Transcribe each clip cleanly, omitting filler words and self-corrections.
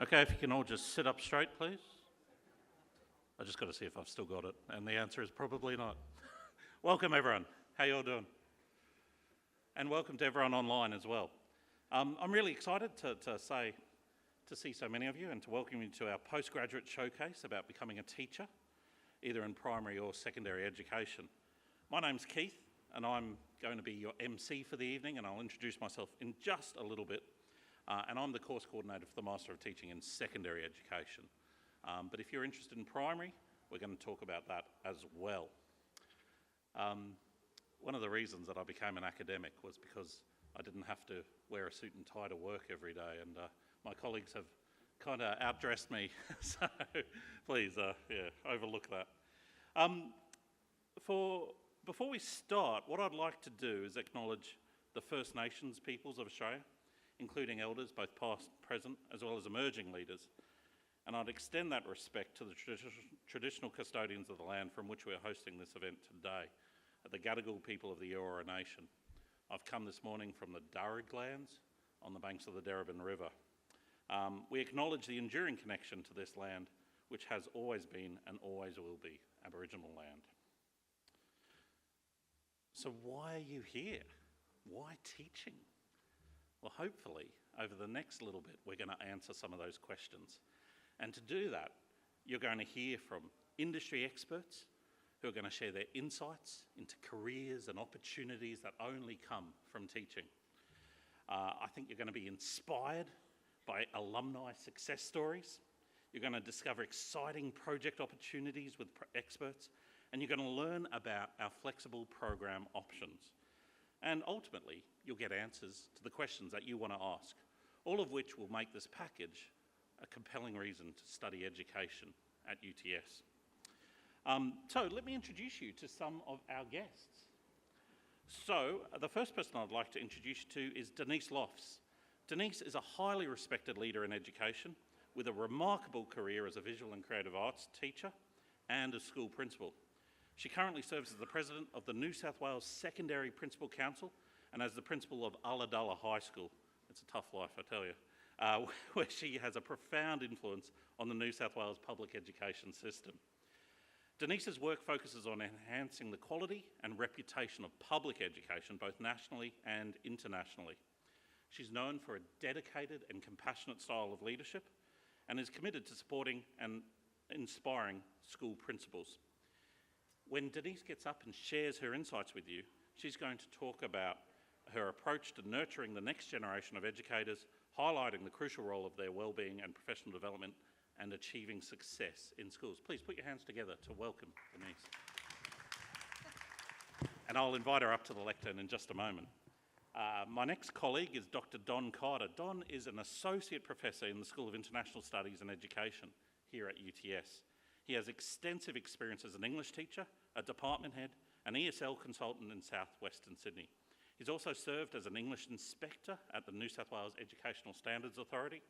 Okay, if you can all just sit up straight, please. I just got to see if I've still got it, and the answer is probably not. Welcome, everyone. How you all doing? And welcome to everyone online as well. I'm really excited to see so many of you and to welcome you to our postgraduate showcase about becoming a teacher, either in primary or secondary education. My name's Keith, and I'm going to be your MC for the evening, and I'll introduce myself in just a little bit. And I'm the course coordinator for the Master of Teaching in Secondary Education. But if you're interested in primary, we're going to talk about that as well. One of the reasons that I became an academic was because I didn't have to wear a suit and tie to work every day, and my colleagues have kind of outdressed me, so please, overlook that. Before we start, what I'd like to do is acknowledge the First Nations peoples of Australia, including elders, both past, present, as well as emerging leaders. And I'd extend that respect to the traditional custodians of the land from which we're hosting this event today, the Gadigal people of the Eora Nation. I've come this morning from the Darug lands on the banks of the Darebin River. We acknowledge the enduring connection to this land, which has always been and always will be Aboriginal land. So why are you here? Why teaching? Well, hopefully, over the next little bit, we're going to answer some of those questions. And to do that, you're going to hear from industry experts who are going to share their insights into careers and opportunities that only come from teaching. I think you're going to be inspired by alumni success stories. You're going to discover exciting project opportunities with experts, and you're going to learn about our flexible program options. And ultimately, you'll get answers to the questions that you want to ask, all of which will make this package a compelling reason to study education at UTS. So let me introduce you to some of our guests. So the first person I'd like to introduce you to is Denise Lofts. Denise is a highly respected leader in education with a remarkable career as a visual and creative arts teacher and a school principal. She currently serves as the president of the New South Wales Secondary Principal Council and as the principal of Ulladulla High School. It's a tough life, I tell you, where she has a profound influence on the New South Wales public education system. Denise's work focuses on enhancing the quality and reputation of public education, both nationally and internationally. She's known for a dedicated and compassionate style of leadership and is committed to supporting and inspiring school principals. When Denise gets up and shares her insights with you, she's going to talk about her approach to nurturing the next generation of educators, highlighting the crucial role of their wellbeing and professional development and achieving success in schools. Please put your hands together to welcome Denise. And I'll invite her up to the lectern in just a moment. My next colleague is Dr. Don Carter. Don is an associate professor in the School of International Studies and Education here at UTS. He has extensive experience as an English teacher, a department head, an ESL consultant in southwestern Sydney. He's also served as an English inspector at the New South Wales Educational Standards Authority.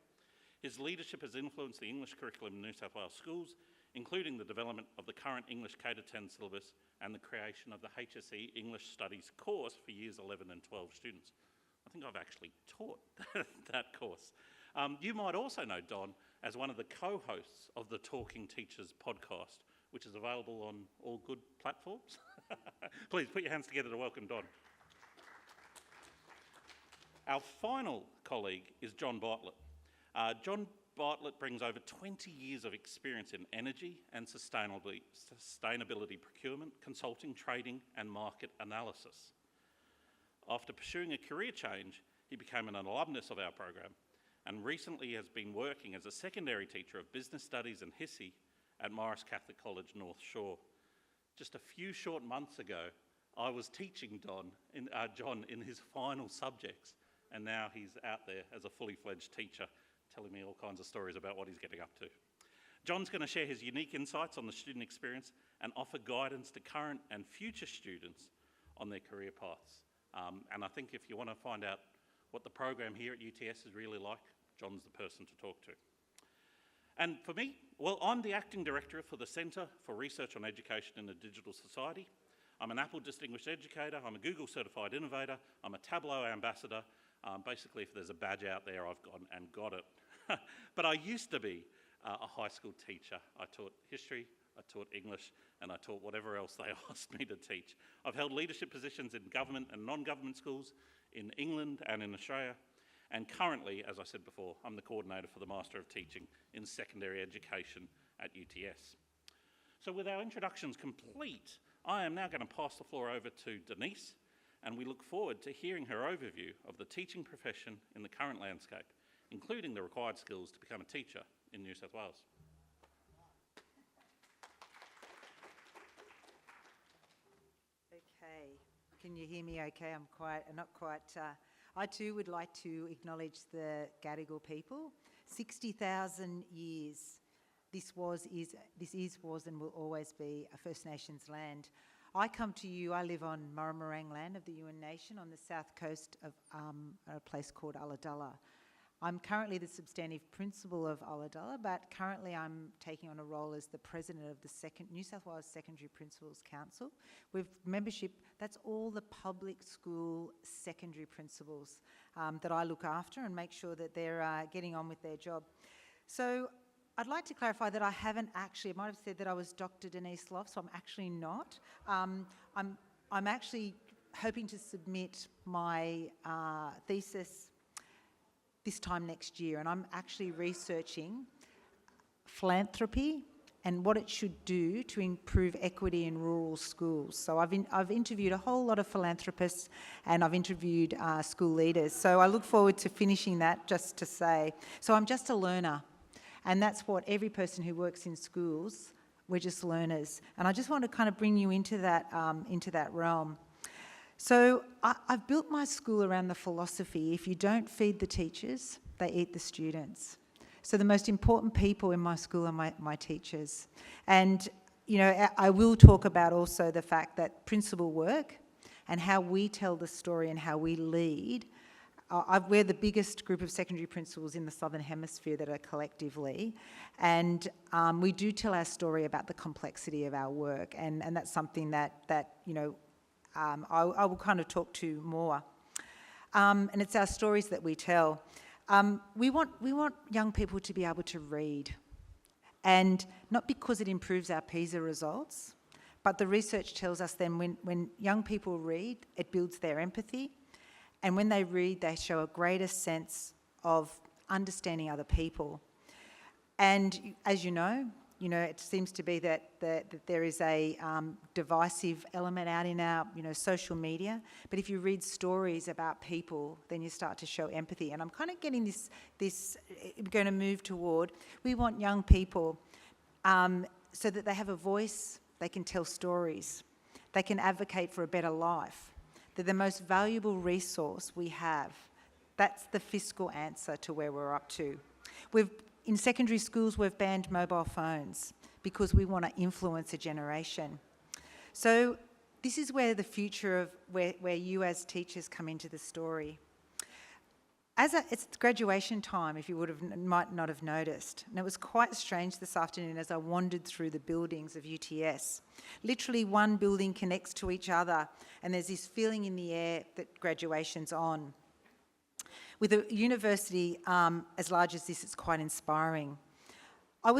His leadership has influenced the English curriculum in New South Wales schools, including the development of the current English K-10 syllabus and the creation of the HSE English Studies course for years 11 and 12 students. I think I've actually taught that course. You might also know Don as one of the co-hosts of the Talking Teachers podcast, which is available on all good platforms. Please put your hands together to welcome Don. Our final colleague is John Bartlett. John Bartlett brings over 20 years of experience in energy and sustainability procurement, consulting, trading, and market analysis. After pursuing a career change, he became an alumnus of our program and recently has been working as a secondary teacher of business studies and HISI at Morris Catholic College, North Shore. Just a few short months ago, I was teaching John in his final subjects, and now he's out there as a fully fledged teacher, telling me all kinds of stories about what he's getting up to. John's going to share his unique insights on the student experience and offer guidance to current and future students on their career paths. And I think if you want to find out what the program here at UTS is really like, John's the person to talk to. And for me, well, I'm the Acting Director for the Centre for Research on Education in a Digital Society. I'm an Apple Distinguished Educator, I'm a Google Certified Innovator, I'm a Tableau Ambassador. Basically, if there's a badge out there, I've gone and got it. But I used to be a high school teacher. I taught history, I taught English, and I taught whatever else they asked me to teach. I've held leadership positions in government and non-government schools in England and in Australia. And currently, as I said before, I'm the coordinator for the Master of Teaching in Secondary Education at UTS. So with our introductions complete, I am now going to pass the floor over to Denise, and we look forward to hearing her overview of the teaching profession in the current landscape, including the required skills to become a teacher in New South Wales. Okay, can you hear me okay? I'm not quite. I too would like to acknowledge the Gadigal people. 60,000 years. This was and will always be a First Nations land. I come to you, I live on Murrumarang land of the Yuin Nation on the south coast of a place called Ulladulla. I'm currently the substantive principal of Ulladulla, but currently I'm taking on a role as the president of the New South Wales Secondary Principals Council. With membership, that's all the public school secondary principals that I look after and make sure that they're getting on with their job. So I'd like to clarify that I haven't actually, I might have said that I was Dr. Denise Loft, so I'm actually not. I'm actually hoping to submit my thesis this time next year, and I'm actually researching philanthropy and what it should do to improve equity in rural schools. So I've interviewed a whole lot of philanthropists, and I've interviewed school leaders. So I look forward to finishing that, just to say. So I'm just a learner. And that's what every person who works in schools, we're just learners. And I just want to kind of bring you into that realm. So I've built my school around the philosophy, if you don't feed the teachers, they eat the students. So the most important people in my school are my teachers. And, you know, I will talk about also the fact that principal work and how we tell the story and how we lead. We're the biggest group of secondary principals in the Southern Hemisphere that are collectively, and we do tell our story about the complexity of our work, and that's something that you know, I will kind of talk to more. And it's our stories that we tell. We want young people to be able to read, and not because it improves our PISA results, but the research tells us then when young people read, it builds their empathy. And when they read, they show a greater sense of understanding other people. And as you know, it seems to be that there is a divisive element out in our, social media. But if you read stories about people, then you start to show empathy. And I'm kind of getting this going to move toward, we want young people so that they have a voice, they can tell stories, they can advocate for a better life. They're the most valuable resource we have. That's the fiscal answer to where we're up to. In secondary schools, we've banned mobile phones because we want to influence a generation. So this is where the future of where you as teachers come into the story. It's graduation time, if you might not have noticed. And it was quite strange this afternoon as I wandered through the buildings of UTS. Literally one building connects to each other, and there's this feeling in the air that graduation's on. With a university as large as this, it's quite inspiring. I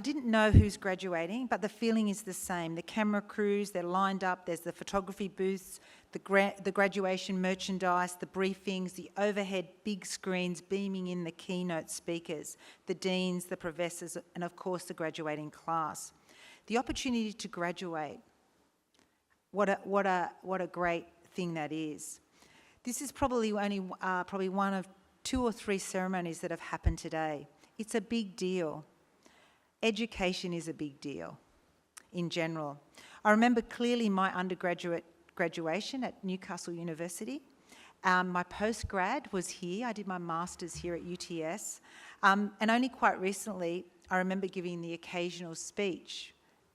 didn't know who's graduating, but the feeling is the same. The camera crews, they're lined up, there's the photography booths, the graduation merchandise, the briefings, the overhead big screens beaming in the keynote speakers, the deans, the professors, and of course the graduating class. The opportunity to graduate, what a great thing that is. This is probably only one of 2 or 3 ceremonies that have happened today. It's a big deal. Education is a big deal in general. I remember clearly my undergraduate graduation at Newcastle University. My postgrad was here. I did my master's here at UTS. And only quite recently, I remember giving the occasional speech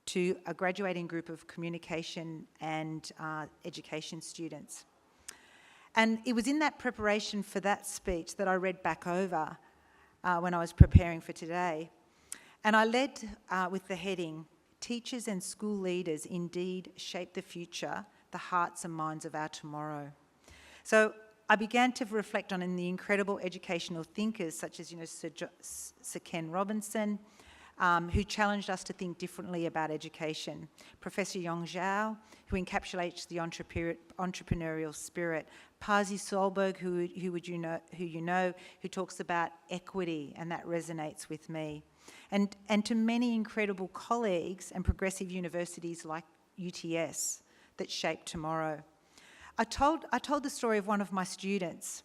to a graduating group of communication and education students. And it was in that preparation for that speech that I read back over when I was preparing for today. And I led with the heading, "Teachers and School Leaders Indeed Shape the Future, the Hearts and Minds of Our Tomorrow." So I began to reflect on the incredible educational thinkers such as, Sir Ken Robinson, who challenged us to think differently about education. Professor Yong Zhao, who encapsulates the entrepreneurial spirit. Pasi Solberg, who talks about equity, and that resonates with me. And to many incredible colleagues and progressive universities like UTS that shape tomorrow. I told the story of one of my students,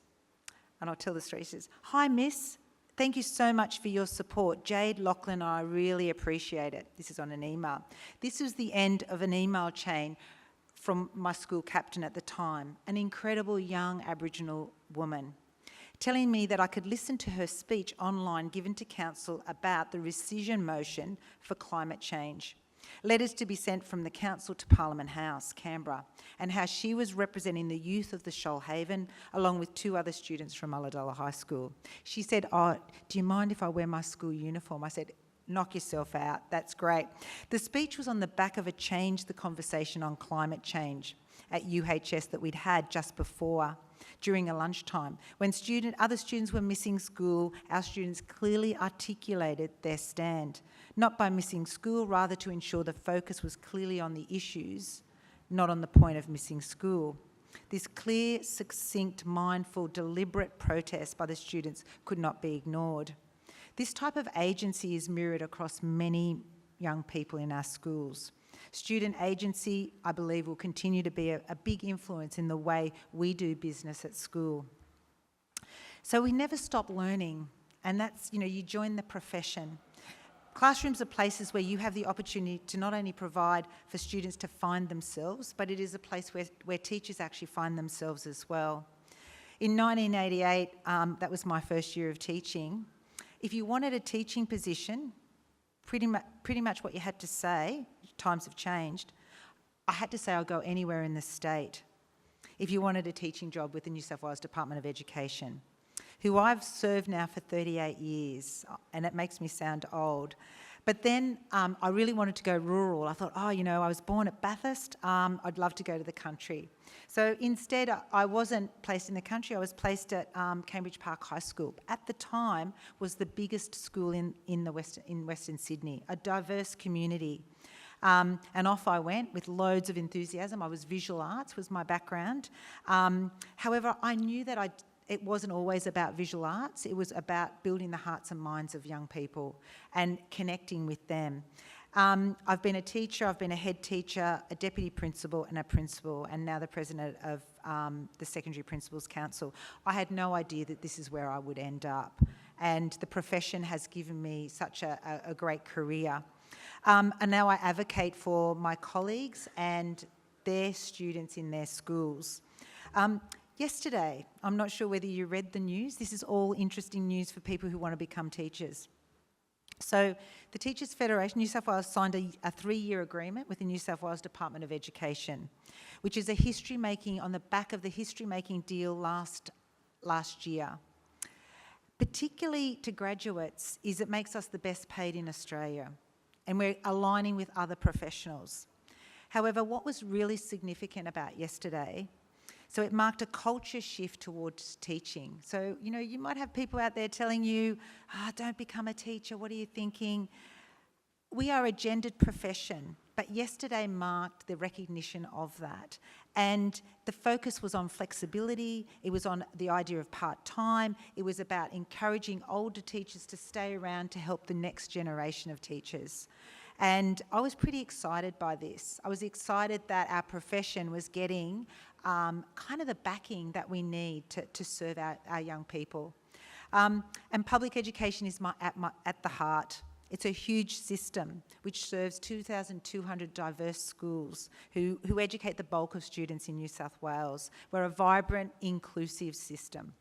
and I'll tell the story. She says, "Hi, Miss. Thank you so much for your support. Jade, Lachlan, I really appreciate it." This is on an email. This was the end of an email chain from my school captain at the time, an incredible young Aboriginal woman, telling me that I could listen to her speech online given to council about the rescission motion for climate change. Letters to be sent from the council to Parliament House, Canberra, and how she was representing the youth of the Shoalhaven along with 2 other students from Ulladulla High School. She said, "Oh, do you mind if I wear my school uniform?" I said, "Knock yourself out, that's great." The speech was on the back of a Change the Conversation on Climate Change at UHS that we'd had just before, during a lunchtime. When other students were missing school, our students clearly articulated their stand, not by missing school, rather to ensure the focus was clearly on the issues, not on the point of missing school. This clear, succinct, mindful, deliberate protest by the students could not be ignored. This type of agency is mirrored across many young people in our schools. Student agency, I believe, will continue to be a big influence in the way we do business at school. So we never stop learning, and that's, you join the profession. Classrooms are places where you have the opportunity to not only provide for students to find themselves, but it is a place where teachers actually find themselves as well. In 1988, that was my first year of teaching. If you wanted a teaching position, pretty much what you had to say, times have changed, I had to say I'll go anywhere in the state if you wanted a teaching job with the New South Wales Department of Education, who I've served now for 38 years, and it makes me sound old. But then I really wanted to go rural. I thought, I was born at Bathurst, I'd love to go to the country. So instead, I wasn't placed in the country, I was placed at Cambridge Park High School. At the time, was the biggest school in Western Sydney, a diverse community. And off I went with loads of enthusiasm. I was visual arts, was my background. However, I knew that it wasn't always about visual arts. It was about building the hearts and minds of young people and connecting with them. I've been a teacher, I've been a head teacher, a deputy principal and a principal, and now the president of the Secondary Principals Council. I had no idea that this is where I would end up. And the profession has given me such a great career. And now I advocate for my colleagues and their students in their schools. Yesterday, I'm not sure whether you read the news. This is all interesting news for people who want to become teachers. So the Teachers Federation, New South Wales, signed a 3-year agreement with the New South Wales Department of Education, which is a history-making, on the back of the history-making deal last year. Particularly to graduates, is it makes us the best paid in Australia, and we're aligning with other professionals. However, what was really significant about yesterday, so it marked a culture shift towards teaching. So, you might have people out there telling you, don't become a teacher, what are you thinking? We are a gendered profession, but yesterday marked the recognition of that. And the focus was on flexibility, it was on the idea of part-time, it was about encouraging older teachers to stay around to help the next generation of teachers. And I was pretty excited by this. I was excited that our profession was getting kind of the backing that we need to serve our young people. And public education is at the heart. It's a huge system which serves 2,200 diverse schools who educate the bulk of students in New South Wales. We're a vibrant, inclusive system.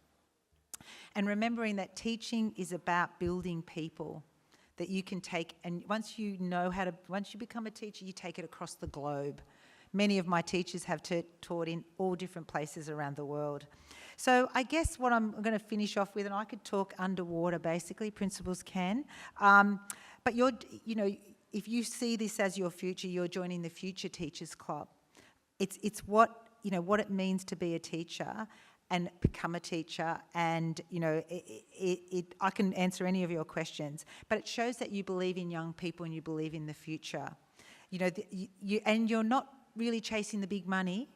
And remembering that teaching is about building people that you can take, and once you become a teacher, you take it across the globe. Many of my teachers have taught in all different places around the world. So I guess what I'm going to finish off with, and I could talk underwater basically, principals can, but if you see this as your future, you're joining the Future Teachers Club. It's what it means to be a teacher, and become a teacher, and I can answer any of your questions, but it shows that you believe in young people and you believe in the future. And you're not really chasing the big money,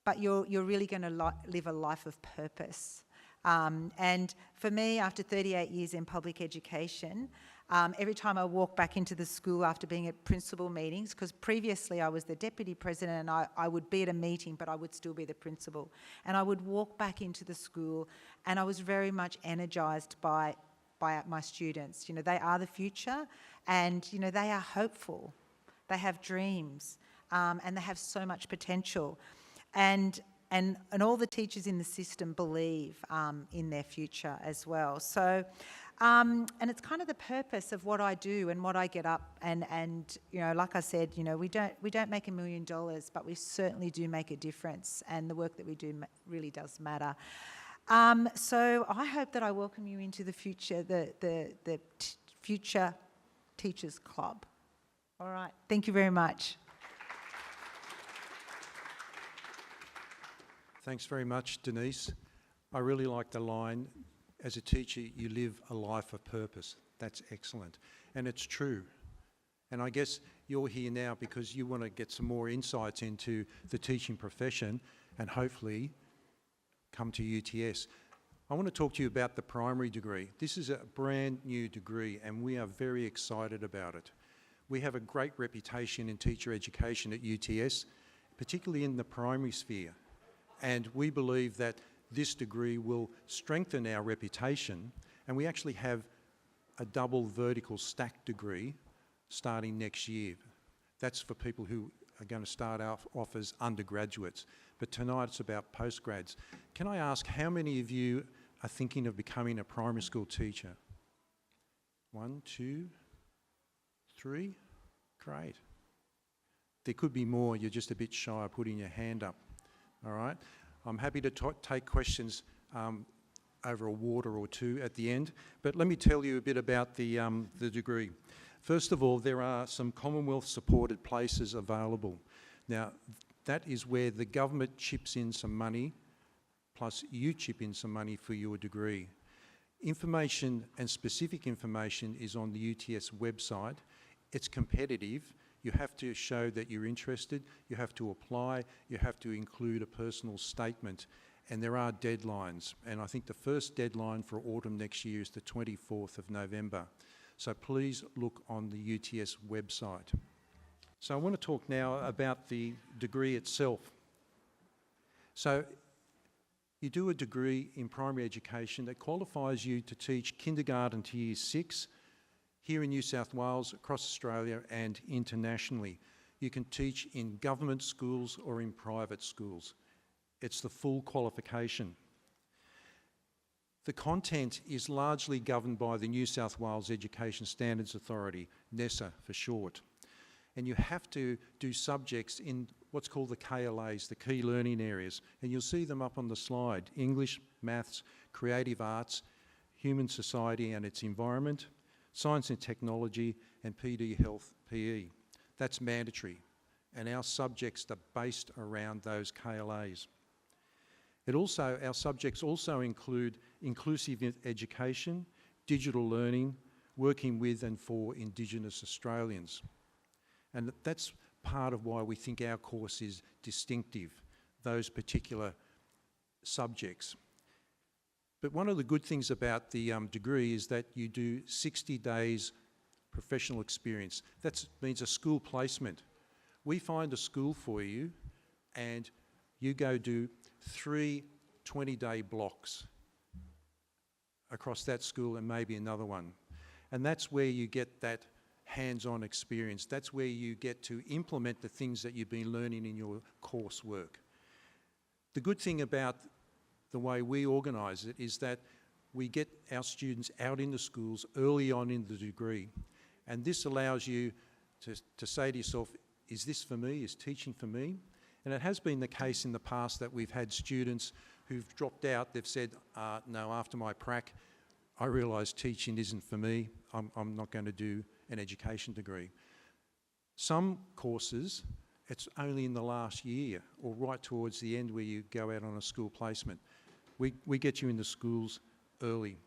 but you're really going to live a life of purpose. And for me, after 38 years in public education, every time I walk back into the school after being at principal meetings, because previously I was the deputy president and I would be at a meeting, but I would still be the principal. And I would walk back into the school and I was very much energised by my students. They are the future, and, they are hopeful. They have dreams, and they have so much potential. And all the teachers in the system believe in their future as well. So, and it's kind of the purpose of what I do and what I get up and like I said, we don't make $1 million, but we certainly do make a difference, and the work that we do really does matter. So I hope that I welcome you into the future, the Future Teachers Club. All right, thank you very much. Thanks very much, Denise. I really like the line, as a teacher, you live a life of purpose. That's excellent. And it's true. And I guess you're here now because you want to get some more insights into the teaching profession and hopefully come to UTS. I want to talk to you about the primary degree. This is a brand new degree and we are very excited about it. We have a great reputation in teacher education at UTS, particularly in the primary sphere. And we believe that this degree will strengthen our reputation, and we actually have a double vertical stack degree starting next year. That's for people who are going to start off as undergraduates. But tonight it's about postgrads. Can I ask how many of you are thinking of becoming a primary school teacher? 1, 2, 3? Great. There could be more, you're just a bit shy of putting your hand up. All right, I'm happy to take questions over a water or two at the end, but let me tell you a bit about the degree. First of all, there are some Commonwealth-supported places available. Now, that is where the government chips in some money, plus you chip in some money for your degree. Information and specific information is on the UTS website. It's competitive. You have to show that you're interested, you have to apply, you have to include a personal statement, and there are deadlines. And I think the first deadline for autumn next year is the 24th of November. So please look on the UTS website. So I want to talk now about the degree itself. So you do a degree in primary education that qualifies you to teach kindergarten to year 6, here in New South Wales, across Australia and internationally. You can teach in government schools or in private schools. It's the full qualification. The content is largely governed by the New South Wales Education Standards Authority, NESA for short. And you have to do subjects in what's called the KLAs, the key learning areas. And you'll see them up on the slide: English, maths, creative arts, human society and its environment, science and technology, and PD health PE. That's mandatory, and our subjects are based around those KLAs. Our subjects also include inclusive education, digital learning, working with and for Indigenous Australians. And that's part of why we think our course is distinctive, those particular subjects. But one of the good things about the degree is that you do 60 days professional experience. That means a school placement. We find a school for you and you go do 3 20-day blocks across that school and maybe another one. And that's where you get that hands-on experience. That's where you get to implement the things that you've been learning in your coursework. The good thing about the way we organise it is that we get our students out in the schools early on in the degree. And this allows you to say to yourself, is this for me? Is teaching for me? And it has been the case in the past that we've had students who've dropped out. They've said, no, after my prac, I realise teaching isn't for me. I'm not going to do an education degree. Some courses, it's only in the last year or right towards the end where you go out on a school placement. We get you into schools early.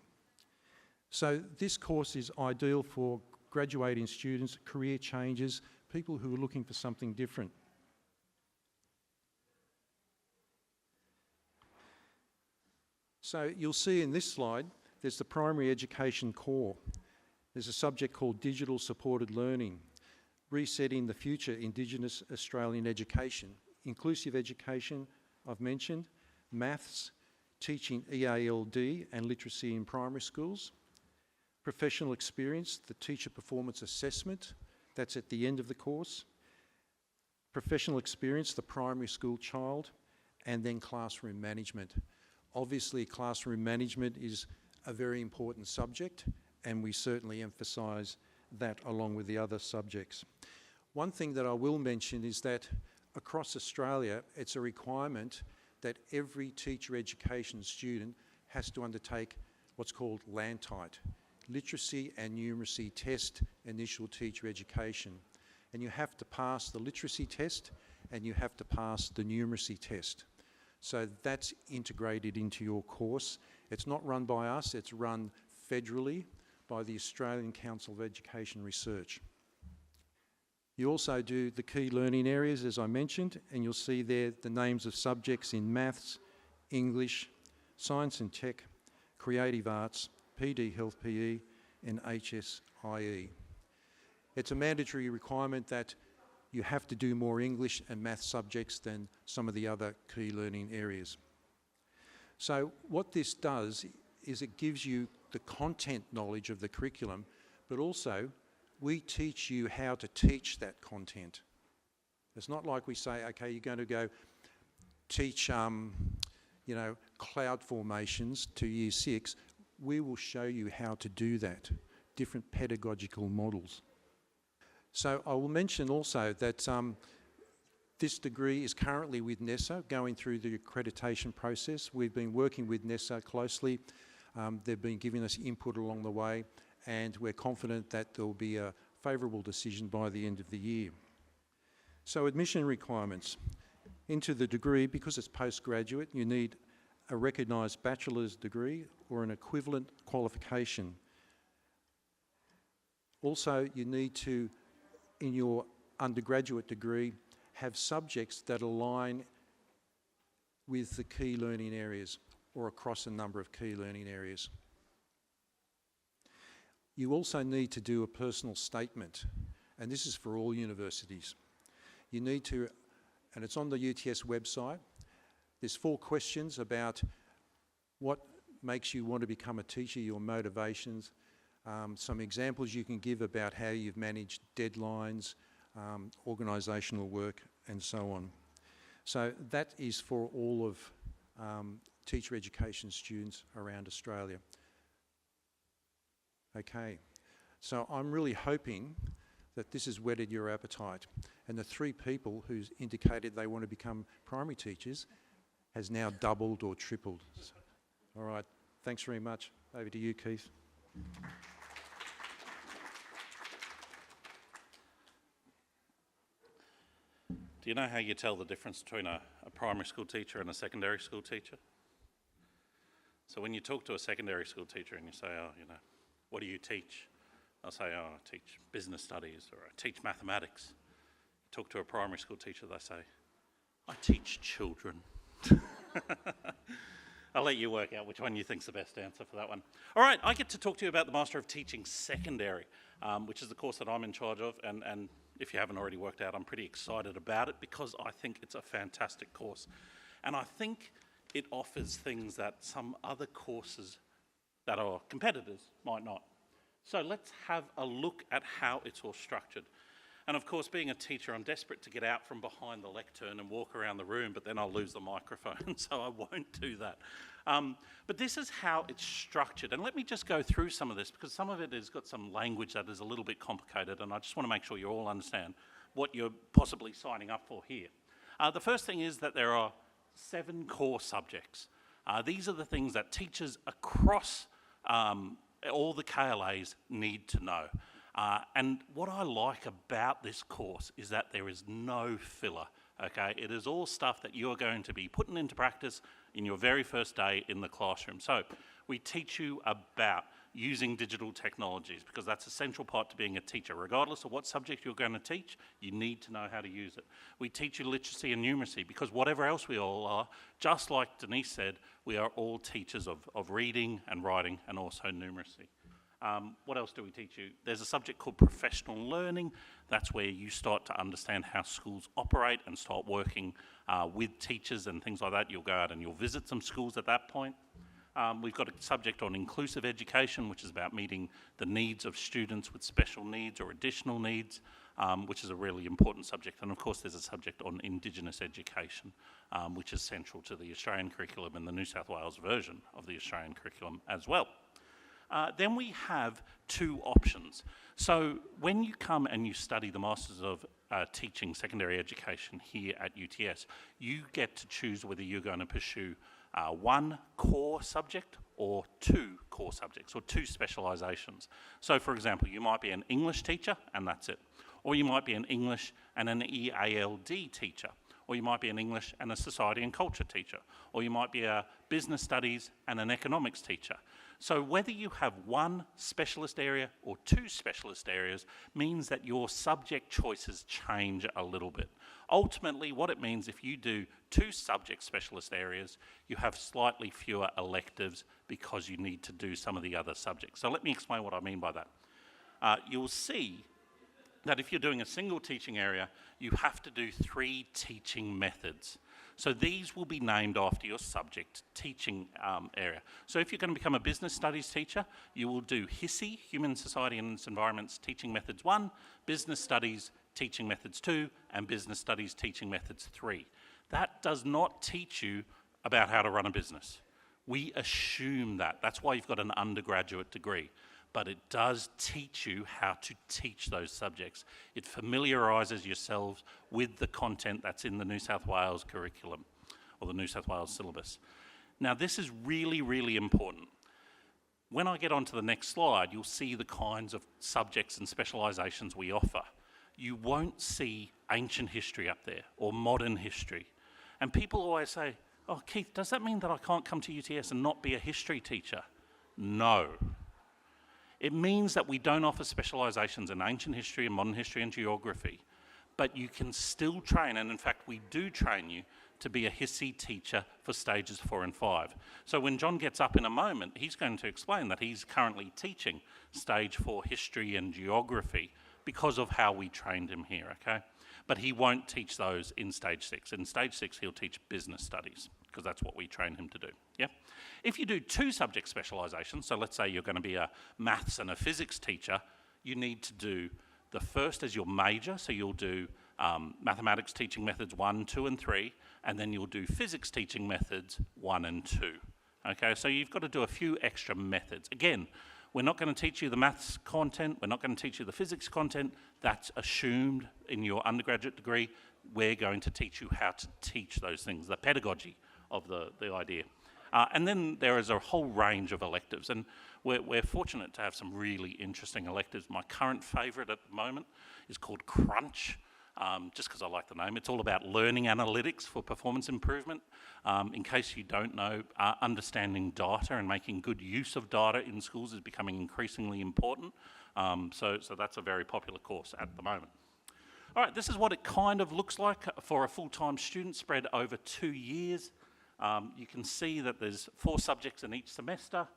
So this course is ideal for graduating students, career changers, people who are looking for something different. So you'll see in this slide, there's the primary education core. There's a subject called digital supported learning, resetting the future Indigenous Australian education, inclusive education, I've mentioned, maths, teaching EALD and literacy in primary schools, professional experience, the teacher performance assessment, that's at the end of the course, professional experience, the primary school child, and then classroom management. Obviously, classroom management is a very important subject, and we certainly emphasise that along with the other subjects. One thing that I will mention is that across Australia, it's a requirement that every teacher education student has to undertake what's called LANTITE, Literacy and Numeracy Test Initial Teacher Education. And you have to pass the literacy test and you have to pass the numeracy test. So that's integrated into your course. It's not run by us, it's run federally by the Australian Council of Education Research. You also do the key learning areas, as I mentioned, and you'll see there the names of subjects in maths, English, science and tech, creative arts, PD Health PE, and HSIE. It's a mandatory requirement that you have to do more English and math subjects than some of the other key learning areas. So what this does is it gives you the content knowledge of the curriculum, but also we teach you how to teach that content. It's not like we say, okay, you're going to go teach, cloud formations to year 6. We will show you how to do that, different pedagogical models. So I will mention also that this degree is currently with NESA, going through the accreditation process. We've been working with NESA closely. They've been giving us input along the way, and we're confident that there will be a favourable decision by the end of the year. So admission requirements. Into the degree, because it's postgraduate, you need a recognised bachelor's degree or an equivalent qualification. Also, you need to, in your undergraduate degree, have subjects that align with the key learning areas or across a number of key learning areas. You also need to do a personal statement, and this is for all universities. You need to, and it's on the UTS website, there's 4 questions about what makes you want to become a teacher, your motivations, some examples you can give about how you've managed deadlines, organisational work, and so on. So that is for all of teacher education students around Australia. Okay, so I'm really hoping that this has whetted your appetite, and the 3 people who's indicated they want to become primary teachers has now doubled or tripled. All right, thanks very much. Over to you, Keith. Do you know how you tell the difference between a primary school teacher and a secondary school teacher? So when you talk to a secondary school teacher and you say, what do you teach? They'll say, I teach business studies, or I teach mathematics. You talk to a primary school teacher, they say, I teach children. I'll let you work out which one you think's the best answer for that one. All right, I get to talk to you about the Master of Teaching Secondary, which is the course that I'm in charge of, and if you haven't already worked out, I'm pretty excited about it because I think it's a fantastic course. And I think it offers things that some other courses that are competitors might not. So let's have a look at how it's all structured. And of course, being a teacher, I'm desperate to get out from behind the lectern and walk around the room, but then I'll lose the microphone, so I won't do that. But this is how it's structured. And let me just go through some of this, because some of it has got some language that is a little bit complicated, and I just want to make sure you all understand what you're possibly signing up for here. The first thing is that there are 7 core subjects. These are the things that teachers across all the KLAs need to know. And what I like about this course is that there is no filler okay? It is all stuff that you're going to be putting into practice in your very first day in the classroom. So we teach you about using digital technologies, because that's a central part to being a teacher. Regardless of what subject you're going to teach, you need to know how to use it. We teach you literacy and numeracy, because whatever else we all are, just like Denise said, we are all teachers of reading and writing and also numeracy. What else do we teach you? There's a subject called professional learning. That's where you start to understand how schools operate and start working with teachers and things like that. You'll go out and you'll visit some schools at that point. We've got a subject on inclusive education, which is about meeting the needs of students with special needs or additional needs, which is a really important subject. And of course, there's a subject on Indigenous education, which is central to the Australian curriculum and the New South Wales version of the Australian curriculum as well. Then we have two options. So when you come and you study the Masters of Teaching Secondary Education here at UTS, you get to choose whether you're going to pursue one core subject or two core subjects or two specialisations. So for example, you might be an English teacher and that's it. Or you might be an English and an EALD teacher. Or you might be an English and a society and culture teacher. Or you might be a business studies and an economics teacher. So whether you have one specialist area or two specialist areas means that your subject choices change a little bit. Ultimately, what it means, if you do two subject specialist areas, you have slightly fewer electives because you need to do some of the other subjects. So let me explain what I mean by that. You'll see that if you're doing a single teaching area, you have to do 3 teaching methods. So these will be named after your subject teaching area. So if you're going to become a business studies teacher, you will do HISI, Human Society and Its Environments Teaching Methods 1, Business Studies Teaching Methods 2, and Business Studies Teaching Methods 3. That does not teach you about how to run a business. We assume that. That's why you've got an undergraduate degree. But it does teach you how to teach those subjects. It familiarises yourselves with the content that's in the New South Wales curriculum or the New South Wales syllabus. Now, this is really, really important. When I get onto the next slide, you'll see the kinds of subjects and specialisations we offer. You won't see ancient history up there or modern history. And people always say, oh, Keith, does that mean that I can't come to UTS and not be a history teacher? No. It means that we don't offer specialisations in ancient history and modern history and geography, but you can still train, and in fact we do train you to be a HISI teacher for stages 4 and 5. So when John gets up in a moment, he's going to explain that he's currently teaching stage 4 history and geography because of how we trained him here, okay? But he won't teach those in stage 6. In stage 6, he'll teach business studies, because that's what we train him to do, yeah? If you do 2 subject specialisations, so let's say you're going to be a maths and a physics teacher, you need to do the first as your major, so you'll do mathematics teaching methods 1, 2 and 3, and then you'll do physics teaching methods 1 and 2. Okay, so you've got to do a few extra methods. Again, we're not going to teach you the maths content, we're not going to teach you the physics content, that's assumed in your undergraduate degree. We're going to teach you how to teach those things, the pedagogy of the idea. And then there is a whole range of electives, and we're fortunate to have some really interesting electives. My current favourite at the moment is called Crunch, just because I like the name. It's all about learning analytics for performance improvement. In case you don't know, understanding data and making good use of data in schools is becoming increasingly important. So that's a very popular course at the moment. All right, this is what it kind of looks like for a full-time student spread over 2 years. You can see that there's 4 subjects in each semester,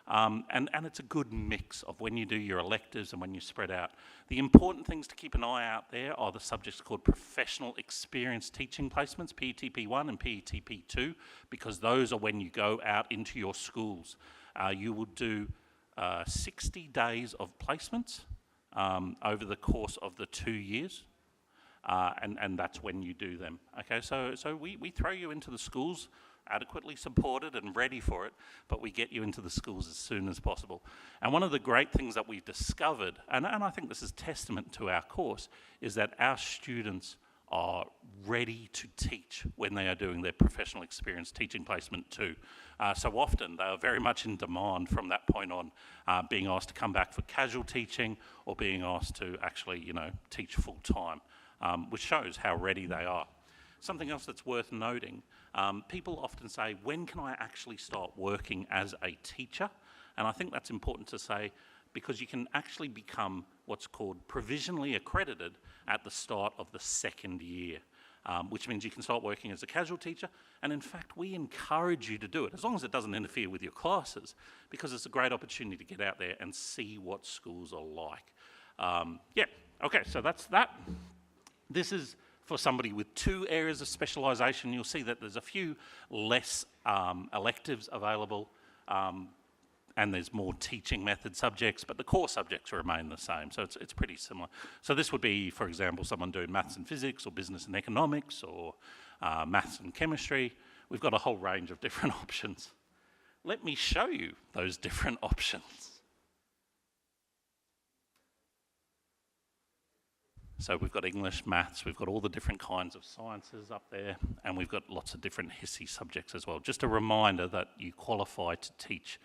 and it's a good mix of when you do your electives and when you spread out. The important things to keep an eye out there are the subjects called Professional Experience Teaching Placements, PETP1 and PETP2, because those are when you go out into your schools. You will do 60 days of placements over the course of the 2 years. And that's when you do them. Okay, so we throw you into the schools adequately supported and ready for it, but we get you into the schools as soon as possible. And one of the great things that we've discovered, and I think this is testament to our course, is that our students are ready to teach when they are doing their professional experience teaching placement too. So often they are very much in demand from that point on, being asked to come back for casual teaching or being asked to actually, teach full time. Which shows how ready they are. something else that's worth noting, people often say, when can I actually start working as a teacher? And I think that's important to say because you can actually become what's called provisionally accredited at the start of the second year, which means you can start working as a casual teacher. And in fact, we encourage you to do it, as long as it doesn't interfere with your classes, because it's a great opportunity to get out there and see what schools are like. Yeah, okay, so that's that. This is for somebody with 2 areas of specialisation. You'll see that there's a few less electives available, and there's more teaching method subjects, but the core subjects remain the same, so it's pretty similar. So this would be, for example, someone doing maths and physics, or business and economics, or maths and chemistry. We've got a whole range of different options. Let me show you those different options. So we've got English, maths, we've got all the different kinds of sciences up there, and we've got lots of different HISI subjects as well. Just a reminder that you qualify to teach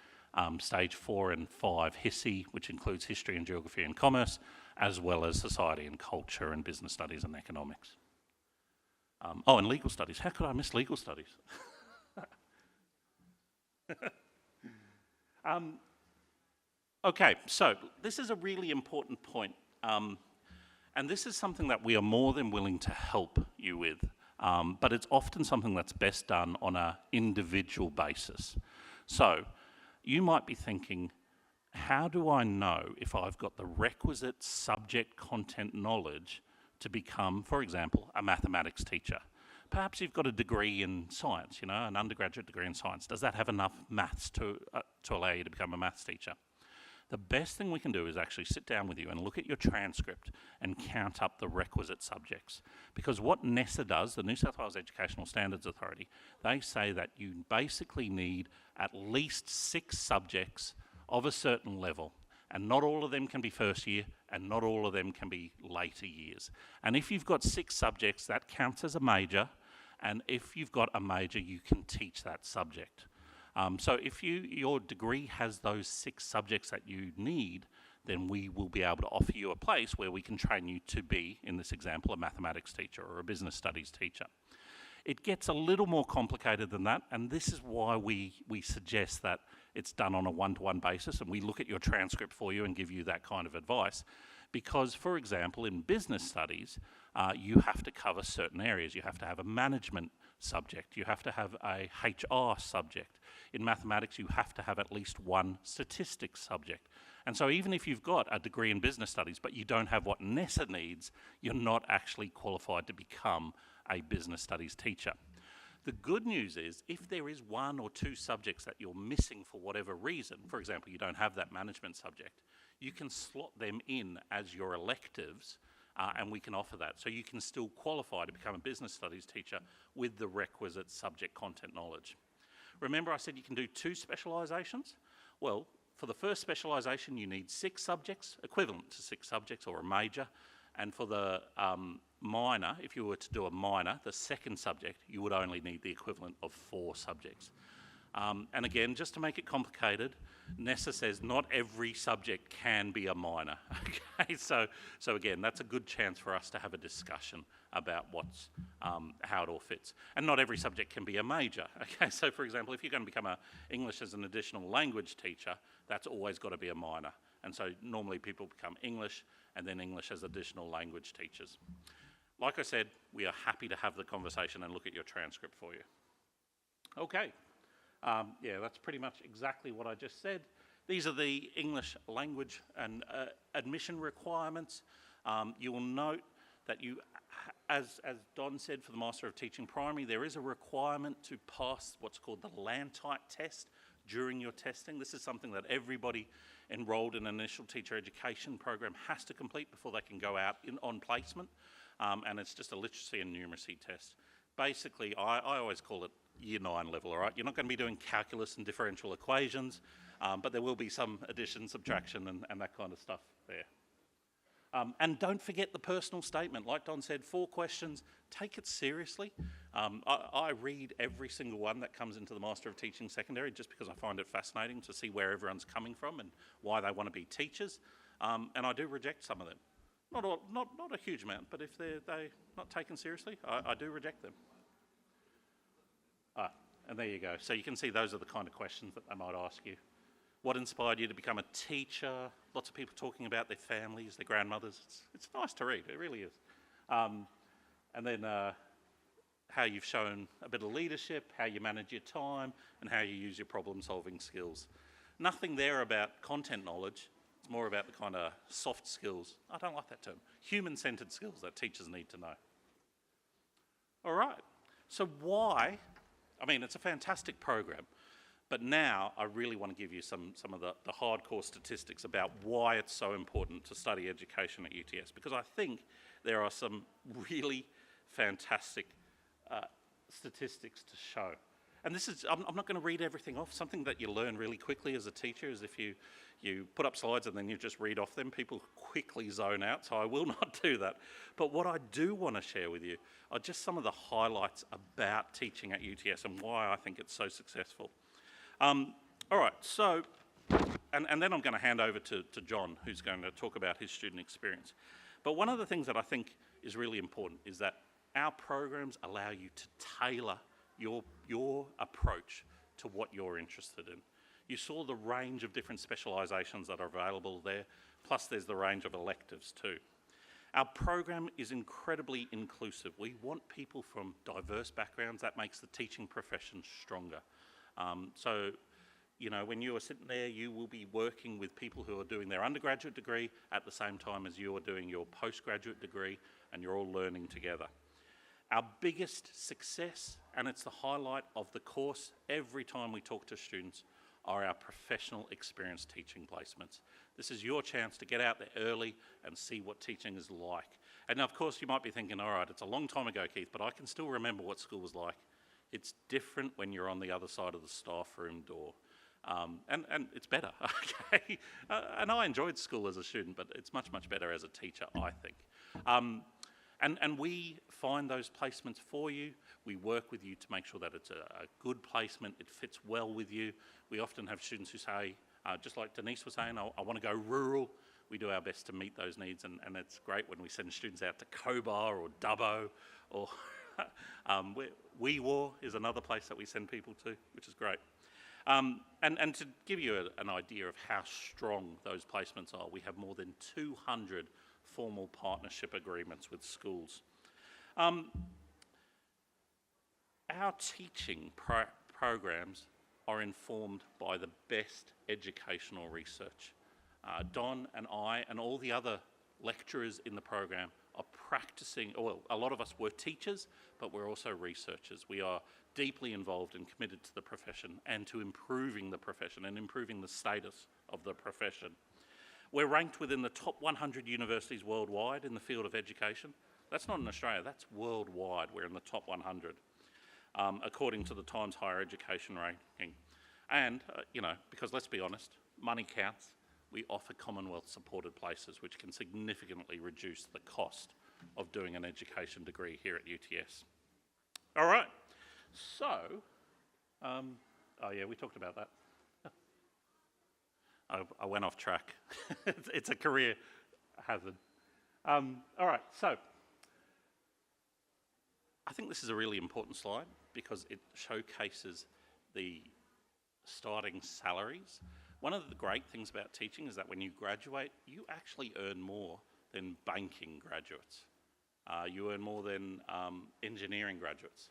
stage 4 and 5 HISI, which includes history and geography and commerce, as well as society and culture and business studies and economics. Oh, and legal studies. How could I miss legal studies? Okay, so this is a really important point. And this is something that we are more than willing to help you with, but it's often something that's best done on an individual basis. So you might be thinking, how do I know if I've got the requisite subject content knowledge to become, for example, a mathematics teacher? Perhaps you've got a degree in science, you know, an undergraduate degree in science. Does that have enough maths to allow you to become a maths teacher? The best thing we can do is actually sit down with you and look at your transcript and count up the requisite subjects. Because what NESA does, the New South Wales Educational Standards Authority, they say that you basically need at least 6 subjects of a certain level. And not all of them can be first year, and not all of them can be later years. And if you've got 6 subjects, that counts as a major. And if you've got a major, you can teach that subject. So if your degree has those 6 subjects that you need, then we will be able to offer you a place where we can train you to be, in this example, a mathematics teacher or a business studies teacher. It gets a little more complicated than that, and this is why we suggest that it's done on a one-to-one basis, and we look at your transcript for you and give you that kind of advice. Because, for example, in business studies, you have to cover certain areas. You have to have a management subject. You have to have a HR subject. In mathematics, you have to have at least 1 statistics subject. And so even if you've got a degree in business studies, but you don't have what NESA needs, you're not actually qualified to become a business studies teacher. The good news is, if there is 1 or 2 subjects that you're missing for whatever reason, for example, you don't have that management subject, you can slot them in as your electives, and we can offer that. So you can still qualify to become a business studies teacher with the requisite subject content knowledge. Remember I said you can do 2 specialisations? Well, for the first specialisation, you need 6 subjects, equivalent to 6 subjects or a major. And for the minor, if you were to do a minor, the second subject, you would only need the equivalent of 4 subjects. And again, just to make it complicated, NESA says not every subject can be a minor. Okay, so again, that's a good chance for us to have a discussion about how it all fits. And not every subject can be a major. Okay, so for example, if you're going to become an English as an additional language teacher, that's always got to be a minor. And so normally people become English and then English as additional language teachers. Like I said, we are happy to have the conversation and look at your transcript for you. Okay. Yeah, that's pretty much exactly what I just said. These are the English language and admission requirements. You will note that you, as Don said, for the Master of Teaching Primary, there is a requirement to pass what's called the Landtype test during your testing. This is something that everybody enrolled in an initial teacher education program has to complete before they can go out on placement. And it's just a literacy and numeracy test. Basically, I always call it Year 9 level, all right? You're not going to be doing calculus and differential equations, but there will be some addition, subtraction, and that kind of stuff there. And don't forget the personal statement. Like Don said, 4 questions. Take it seriously. I read every single one that comes into the Master of Teaching Secondary just because I find it fascinating to see where everyone's coming from and why they want to be teachers. And I do reject some of them. Not a huge amount, but if they're not taken seriously, I do reject them. And there you go. So you can see those are the kind of questions that they might ask you. What inspired you to become a teacher? Lots of people talking about their families, their grandmothers. It's nice to read, it really is. And then how you've shown a bit of leadership, how you manage your time, and how you use your problem-solving skills. Nothing there about content knowledge. It's more about the kind of soft skills. I don't like that term. Human-centered skills that teachers need to know. All right. So why? I mean, it's a fantastic program. But now I really want to give you some of the hardcore statistics about why it's so important to study education at UTS, because I think there are some really fantastic statistics to show. And this is, I'm not going to read everything off. Something that you learn really quickly as a teacher is if you put up slides and then you just read off them, people quickly zone out, so I will not do that. But what I do want to share with you are just some of the highlights about teaching at UTS and why I think it's so successful. All right, so, and then I'm going to hand over to John, who's going to talk about his student experience. But one of the things that I think is really important is that our programs allow you to tailor your approach to what you're interested in. You saw the range of different specialisations that are available there, plus there's the range of electives too. Our program is incredibly inclusive. We want people from diverse backgrounds. That makes the teaching profession stronger. So, you know, when you are sitting there, you will be working with people who are doing their undergraduate degree at the same time as you are doing your postgraduate degree, and you're all learning together. Our biggest success, and it's the highlight of the course every time we talk to students, are our professional experience teaching placements. This is your chance to get out there early and see what teaching is like. And of course, you might be thinking, all right, it's a long time ago, Keith, but I can still remember what school was like. It's different when you're on the other side of the staff room door. And it's better, okay? And I enjoyed school as a student, but it's much, much better as a teacher, I think. And we find those placements for you. We work with you to make sure that it's a good placement, it fits well with you. We often have students who say, just like Denise was saying, I want to go rural. We do our best to meet those needs, and it's great when we send students out to Cobar or Dubbo, or Wee-Waa is another place that we send people to, which is great. And to give you an idea of how strong those placements are, we have more than 200 formal partnership agreements with schools. Our teaching programs are informed by the best educational research. Don and I and all the other lecturers in the program are practicing, well, a lot of us were teachers, but we're also researchers. We are deeply involved and committed to the profession and to improving the profession and improving the status of the profession. We're ranked within the top 100 universities worldwide in the field of education. That's not in Australia, that's worldwide. We're in the top 100, according to the Times Higher Education ranking. And, you know, because let's be honest, money counts. We offer Commonwealth-supported places, which can significantly reduce the cost of doing an education degree here at UTS. All right, so, oh yeah, we talked about that. I went off track. It's a career hazard. All right, so, I think this is a really important slide because it showcases the starting salaries. One of the great things about teaching is that when you graduate, you actually earn more than banking graduates. You earn more than engineering graduates.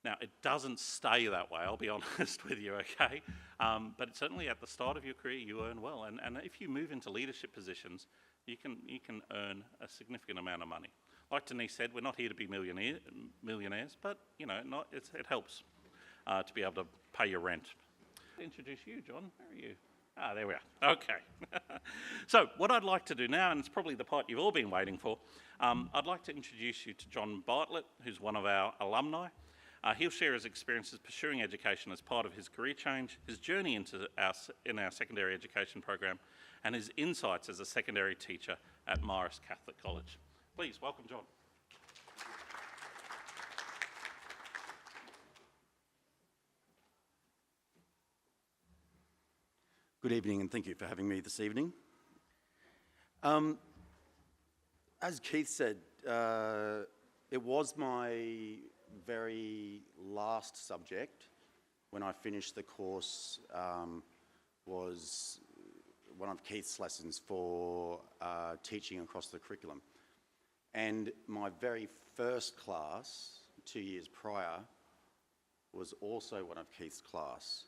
Now, it doesn't stay that way, I'll be honest with you, okay? But certainly at the start of your career, you earn well. And if you move into leadership positions, you can earn a significant amount of money. Like Denise said, we're not here to be millionaires, but, you know, it helps to be able to pay your rent. Introduce you, John. Where are you? Ah, there we are. Okay. So what I'd like to do now, and it's probably the part you've all been waiting for, I'd like to introduce you to John Bartlett, who's one of our alumni. He'll share his experiences pursuing education as part of his career change, his journey in our secondary education program, and his insights as a secondary teacher at Marist Catholic College. Please welcome John. Good evening, and thank you for having me this evening. As Keith said, it was my very last subject when I finished the course was one of Keith's lessons for teaching across the curriculum. And my very first class, 2 years prior, was also one of Keith's class.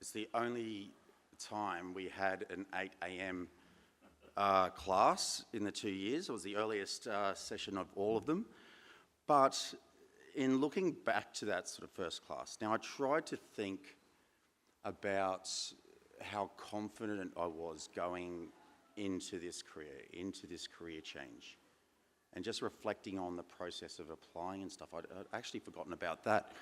It's the only time we had an 8 a.m. Class in the 2 years. It was the earliest session of all of them. But in looking back to that sort of first class, now I tried to think about how confident I was going into this career change, and just reflecting on the process of applying and stuff. I'd actually forgotten about that.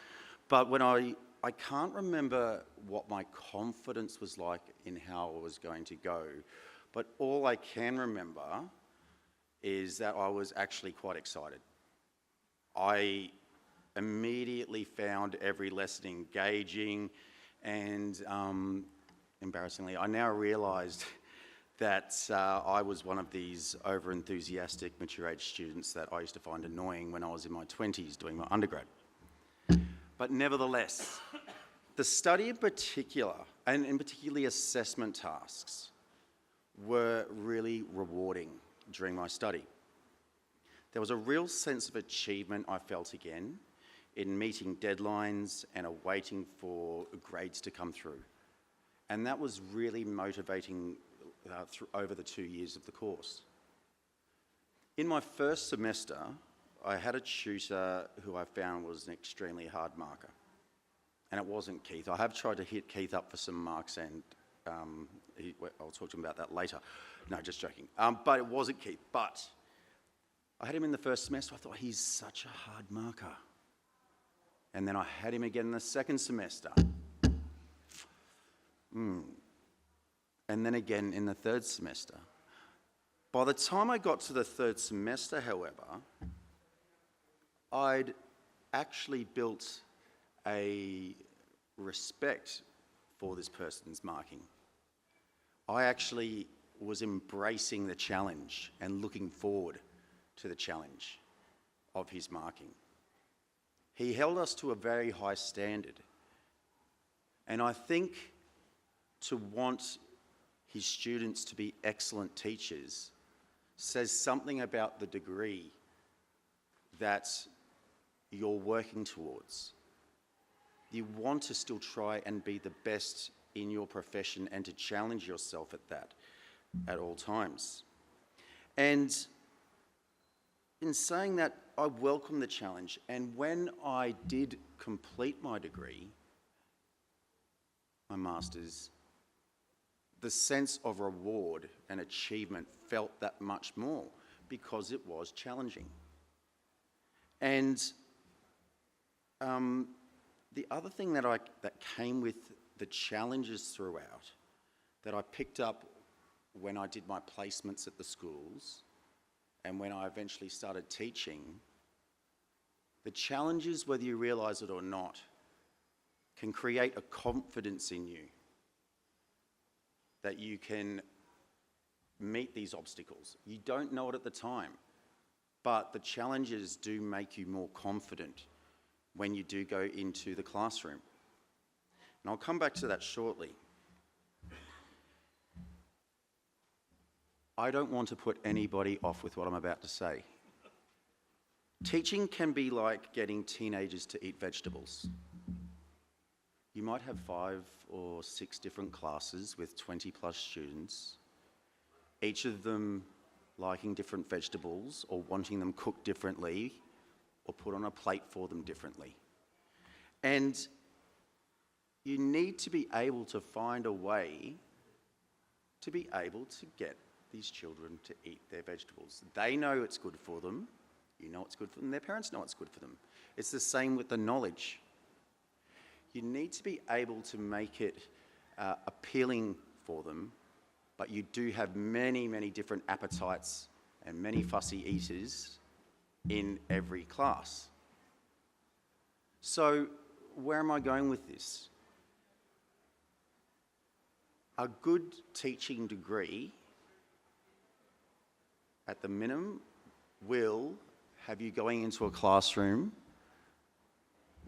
But when I can't remember what my confidence was like in how I was going to go, but all I can remember is that I was actually quite excited. I immediately found every lesson engaging, and embarrassingly, I now realised that I was one of these over-enthusiastic, mature-age students that I used to find annoying when I was in my 20s doing my undergrad. But nevertheless, the study in particular, and in particularly assessment tasks, were really rewarding during my study. There was a real sense of achievement I felt again in meeting deadlines and awaiting for grades to come through. And that was really motivating over the 2 years of the course. In my first semester, I had a tutor who I found was an extremely hard marker. And it wasn't Keith. I have tried to hit Keith up for some marks, and I'll talk to him about that later. No, just joking. But it wasn't Keith. But I had him in the first semester. I thought, he's such a hard marker. And then I had him again in the second semester. And then again in the third semester. By the time I got to the third semester, however, I'd actually built a respect for this person's marking. I actually was embracing the challenge and looking forward to the challenge of his marking. He held us to a very high standard. And I think to want his students to be excellent teachers says something about the degree that you're working towards. You want to still try and be the best in your profession and to challenge yourself at that at all times. And in saying that, I welcome the challenge. And when I did complete my degree, my master's, the sense of reward and achievement felt that much more because it was challenging. And the other thing that came with the challenges throughout, that I picked up when I did my placements at the schools and when I eventually started teaching, the challenges, whether you realise it or not, can create a confidence in you that you can meet these obstacles. You don't know it at the time, but the challenges do make you more confident when you do go into the classroom. And I'll come back to that shortly. I don't want to put anybody off with what I'm about to say. Teaching can be like getting teenagers to eat vegetables. You might have 5 or 6 different classes with 20 plus students, each of them liking different vegetables or wanting them cooked differently or put on a plate for them differently. And you need to be able to find a way to be able to get these children to eat their vegetables. They know it's good for them, you know it's good for them, their parents know it's good for them. It's the same with the knowledge. You need to be able to make it appealing for them, but you do have many, many different appetites and many fussy eaters in every class. So where am I going with this? A good teaching degree, at the minimum, will have you going into a classroom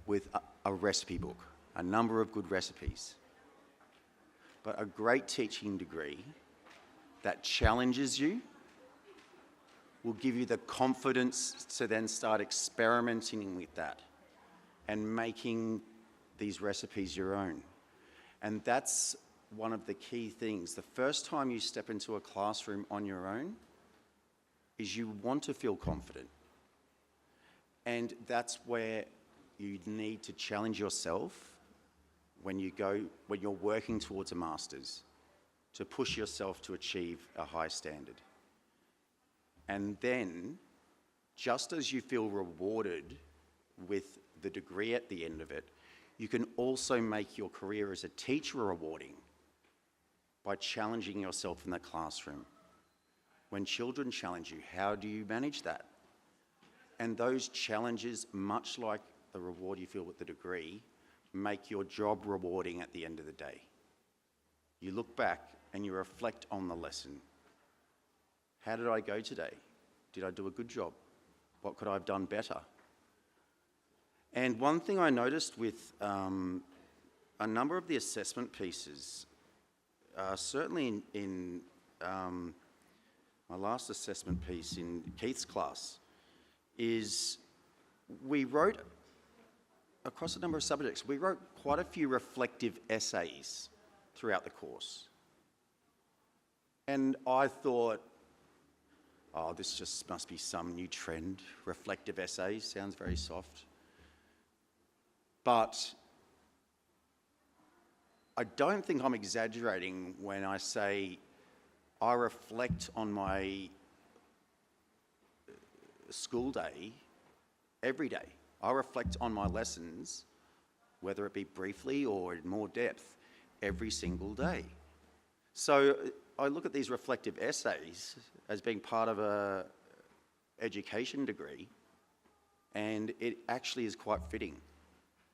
with a recipe book, a number of good recipes. But a great teaching degree that challenges you will give you the confidence to then start experimenting with that and making these recipes your own. And that's one of the key things. The first time you step into a classroom on your own is you want to feel confident. And that's where you need to challenge yourself when you're working towards a master's, to push yourself to achieve a high standard. And then, just as you feel rewarded with the degree at the end of it, you can also make your career as a teacher rewarding by challenging yourself in the classroom. When children challenge you, how do you manage that? And those challenges, much like the reward you feel with the degree, make your job rewarding at the end of the day. You look back and you reflect on the lesson. How did I go today? Did I do a good job? What could I have done better? And one thing I noticed with a number of the assessment pieces, certainly in my last assessment piece in Keith's class, is we wrote, across a number of subjects, we wrote quite a few reflective essays throughout the course. And I thought, oh, this just must be some new trend. Reflective essays sounds very soft. But I don't think I'm exaggerating when I say I reflect on my school day every day. I reflect on my lessons, whether it be briefly or in more depth, every single day. So I look at these reflective essays as being part of an education degree, and it actually is quite fitting.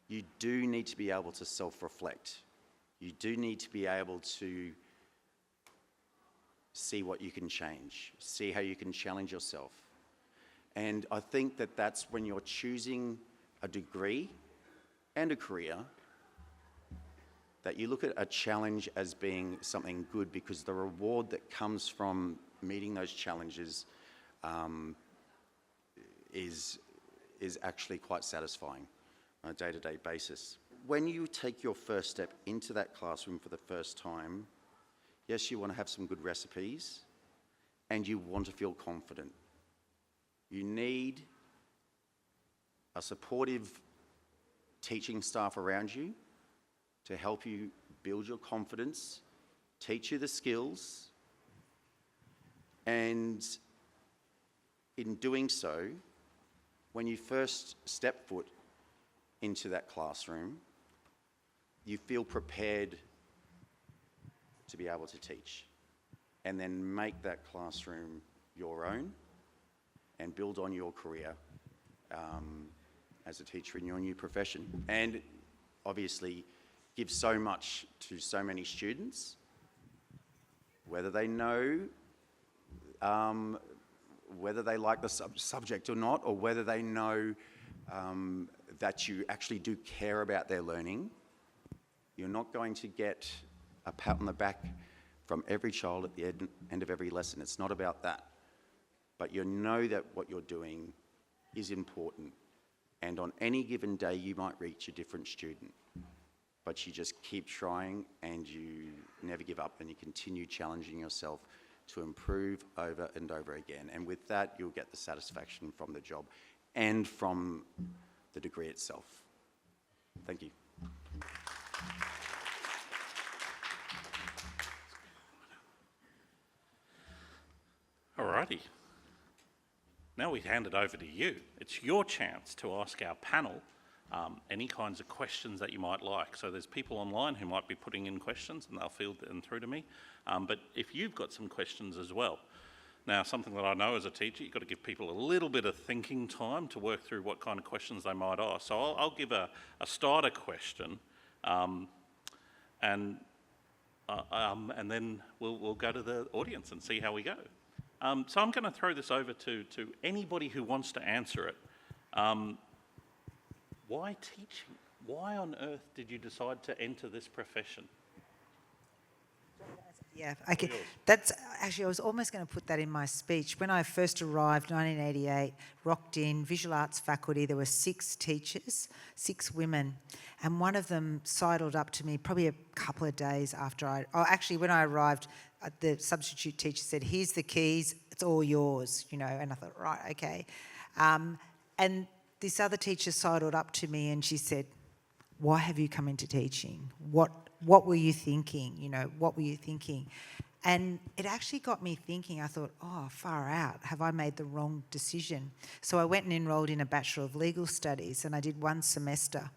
You do need to be able to self-reflect. You do need to be able to see what you can change, see how you can challenge yourself. And I think that that's when you're choosing a degree and a career, that you look at a challenge as being something good, because the reward that comes from meeting those challenges is actually quite satisfying on a day-to-day basis. When you take your first step into that classroom for the first time, yes, you want to have some good recipes and you want to feel confident. You need a supportive teaching staff around you to help you build your confidence, teach you the skills, and in doing so, when you first step foot into that classroom, you feel prepared to be able to teach, and then make that classroom your own and build on your career as a teacher in your new profession. And obviously give so much to so many students, whether they know, whether they like the subject or not, or whether they know that you actually do care about their learning. You're not going to get a pat on the back from every child at the end of every lesson. It's not about that. But you know that what you're doing is important. And on any given day, you might reach a different student. But you just keep trying and you never give up, and you continue challenging yourself to improve over and over again. And with that, you'll get the satisfaction from the job and from the degree itself. Thank you. Alrighty. Now we hand it over to you. It's your chance to ask our panel any kinds of questions that you might like. So there's people online who might be putting in questions and they'll field them through to me. But if you've got some questions as well. Now, something that I know as a teacher, you've got to give people a little bit of thinking time to work through what kind of questions they might ask. So I'll give a starter question and then we'll go to the audience and see how we go. So I'm going to throw this over to anybody who wants to answer it. Why teaching? Why on earth did you decide to enter this profession? Yeah, okay. yours. That's actually, I was almost going to put that in my speech. When I first arrived, 1988, rocked in visual arts faculty, there were 6 teachers, 6 women, and one of them sidled up to me probably a couple of days after actually when I arrived, the substitute teacher said, "Here's the keys, it's all yours," you know, and I thought, right, okay. And this other teacher sidled up to me and she said, "Why have you come into teaching? What were you thinking? You know, what were you thinking?" And it actually got me thinking. I thought, oh, far out. Have I made the wrong decision? So I went and enrolled in a Bachelor of Legal Studies and I did 1 semester.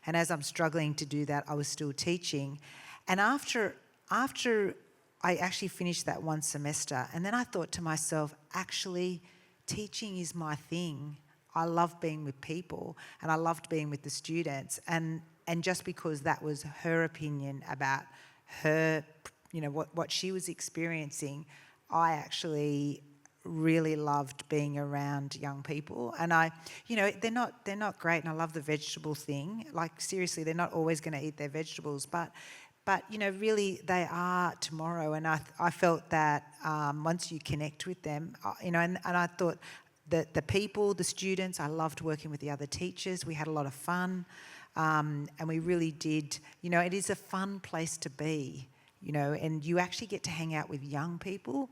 And as I'm struggling to do that, I was still teaching. And after I actually finished that 1 semester, and then I thought to myself, actually, teaching is my thing. I love being with people and I loved being with the students. And just because that was her opinion about her, you know, what she was experiencing, I actually really loved being around young people. And they're not great, and I love the vegetable thing. Like, seriously, they're not always going to eat their vegetables, but really they are tomorrow. And I felt that once you connect with them, and I thought that the people, the students, I loved working with the other teachers. We had a lot of fun. And we really did, it is a fun place to be, and you actually get to hang out with young people.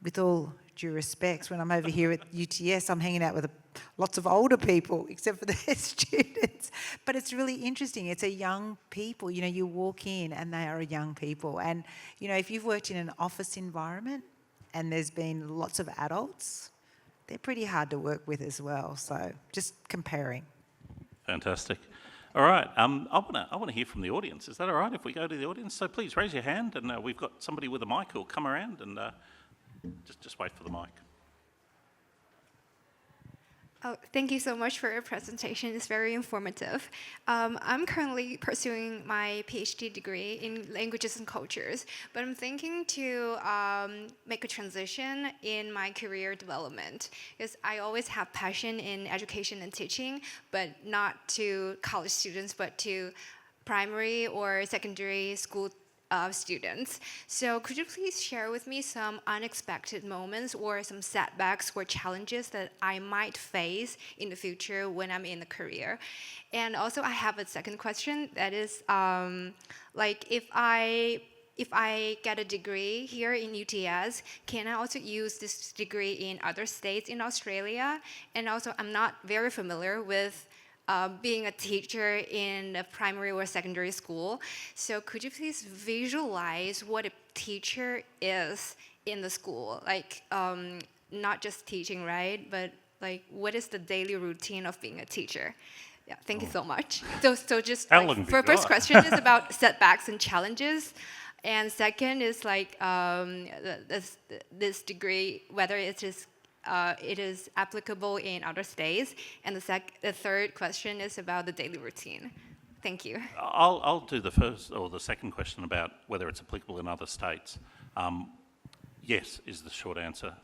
With all due respect, when I'm over here at UTS, I'm hanging out with lots of older people, except for their students. But it's really interesting. It's a young people. You walk in and they are young people. And, if you've worked in an office environment and there's been lots of adults, they're pretty hard to work with as well. So just comparing. Fantastic. All right, I want to hear from the audience. Is that all right if we go to the audience? So please raise your hand, and we've got somebody with a mic who'll come around, and just wait for the mic. Oh, thank you so much for your presentation. It's very informative. I'm currently pursuing my PhD degree in languages and cultures, but I'm thinking to make a transition in my career development, because I always have passion in education and teaching, but not to college students, but to primary or secondary school students. So could you please share with me some unexpected moments or some setbacks or challenges that I might face in the future when I'm in the career? And also I have a second question that is, like if I get a degree here in UTS, can I also use this degree in other states in Australia? And also I'm not very familiar with being a teacher in a primary or secondary school. So could you please visualize what a teacher is in the school? Like, not just teaching, right? But like, what is the daily routine of being a teacher? Yeah, thank you so much. So just How like, long have you for first got? question is about setbacks and challenges. And second is like this degree, whether it is applicable in other states. And the third question is about the daily routine. Thank you. I'll do the first or the second question about whether it's applicable in other states. Yes is the short answer.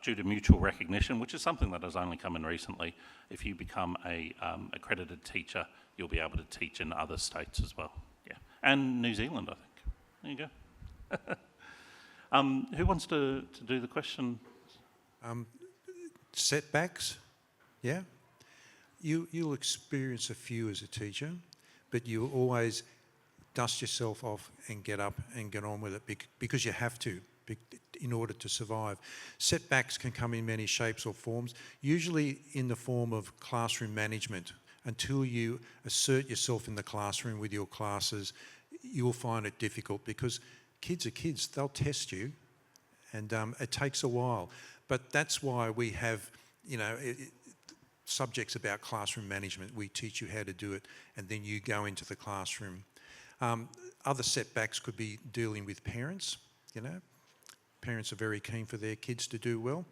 Due to mutual recognition, which is something that has only come in recently, if you become a accredited teacher, you'll be able to teach in other states as well. Yeah, and New Zealand, I think. There you go. Who wants to do the question? Setbacks, yeah. You'll experience a few as a teacher, but you always dust yourself off and get up and get on with it because you have to in order to survive. Setbacks can come in many shapes or forms, usually in the form of classroom management. Until you assert yourself in the classroom with your classes, you'll find it difficult because kids are kids, they'll test you, and it takes a while. But that's why we have, subjects about classroom management. We teach you how to do it, and then you go into the classroom. Other setbacks could be dealing with parents, Parents are very keen for their kids to do well.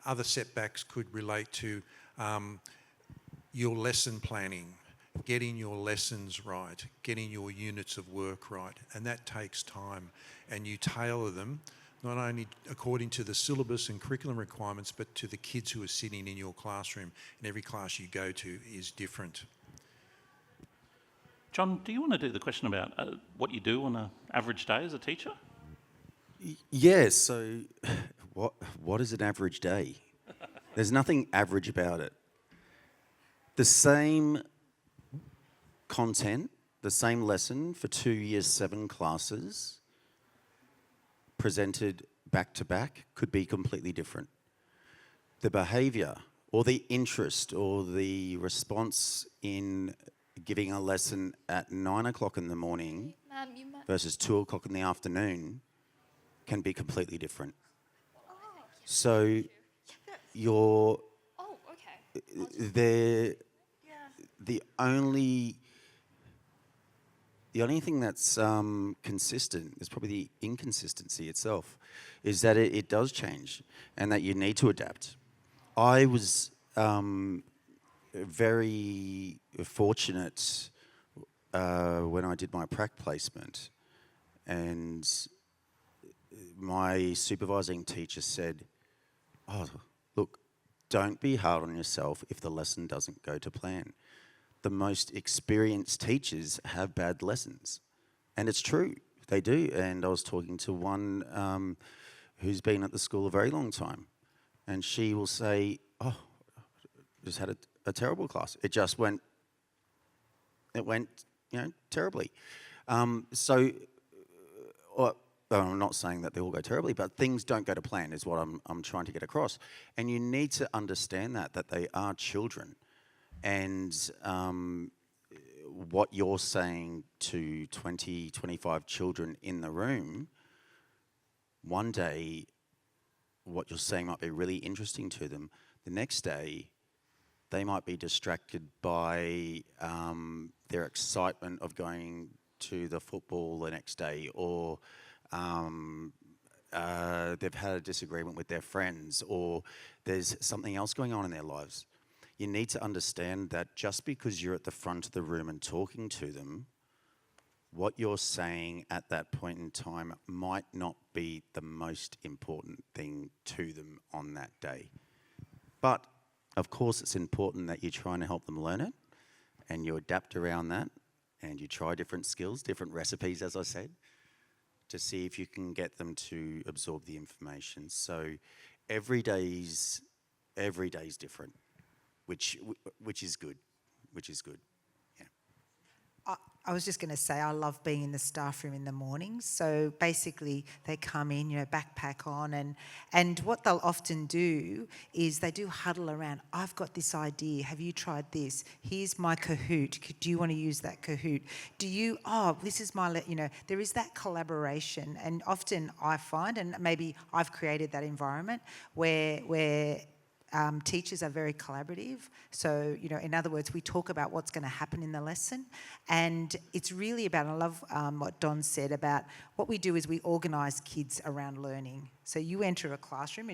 Other setbacks could relate to your lesson planning, getting your lessons right, getting your units of work right, and that takes time, and you tailor them not only according to the syllabus and curriculum requirements, but to the kids who are sitting in your classroom. And every class you go to is different. John, do you want to do the question about what you do on an average day as a teacher? Yeah, so what is an average day? There's nothing average about it. The same content, the same lesson for 2 years 7 classes presented back to back could be completely different. The behaviour or the interest or the response in giving a lesson at 9 o'clock in the morning versus 2 o'clock in the afternoon can be completely different. So you're the only thing that's consistent is probably the inconsistency itself, is that it does change and that you need to adapt. I was very fortunate when I did my prac placement, and my supervising teacher said, "Oh, look, don't be hard on yourself if the lesson doesn't go to plan. The most experienced teachers have bad lessons." And it's true, they do. And I was talking to one who's been at the school a very long time, and she will say, "Oh, just had a terrible class. It went, terribly." I'm not saying that they all go terribly, but things don't go to plan is what I'm trying to get across. And you need to understand that they are children. And what you're saying to 20, 25 children in the room, one day what you're saying might be really interesting to them. The next day, they might be distracted by their excitement of going to the football the next day, or they've had a disagreement with their friends, or there's something else going on in their lives. You need to understand that just because you're at the front of the room and talking to them, what you're saying at that point in time might not be the most important thing to them on that day. But, of course, it's important that you're trying to help them learn it, and you adapt around that, and you try different skills, different recipes, as I said, to see if you can get them to absorb the information. So every day's different, which is good, yeah. I was just going to say, I love being in the staff room in the mornings. So basically, they come in, backpack on, and what they'll often do is they do huddle around. "I've got this idea. Have you tried this? Here's my Kahoot. Do you want to use that Kahoot? This is my, there is that collaboration. And often I find, and maybe I've created that environment where teachers are very collaborative. So, in other words, we talk about what's going to happen in the lesson. And it's really about, I love what Don said about what we do is we organise kids around learning. So you enter a classroom,